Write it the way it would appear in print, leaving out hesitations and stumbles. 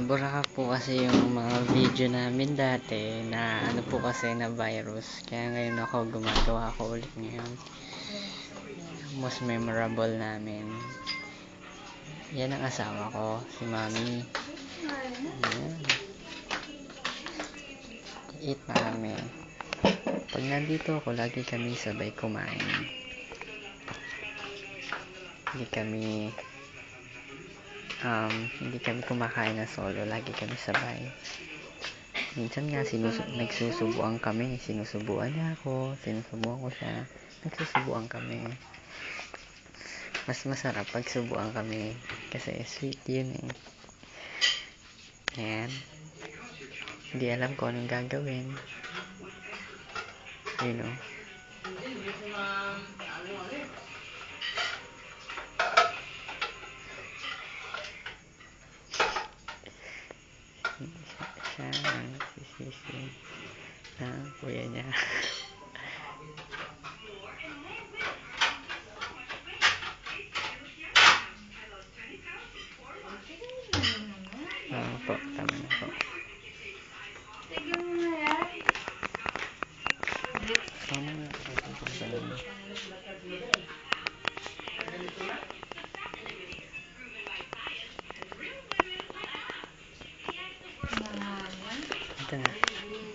Nabura po kasi yung mga video namin dati na ano po kasi na virus. Kaya ngayon ako gumagawa ko ulit ngayon. Most memorable namin. Yan ang asawa ko, si Mami. Ayan. Eat na kami. Pag nandito ako, lagi kami sabay kumain. Hindi kami kumakain na solo. Lagi kami sabay. Minsan nga nagsusubuan kami. Sinusubuan niya ako, sinusubuan ko siya. Nagsusubuan kami. Mas masarap pag subuan kami kasi sweet yun eh. Ayan. Hindi alam ko anong gagawin. You know. Siya ang sisisi ng kuya niya.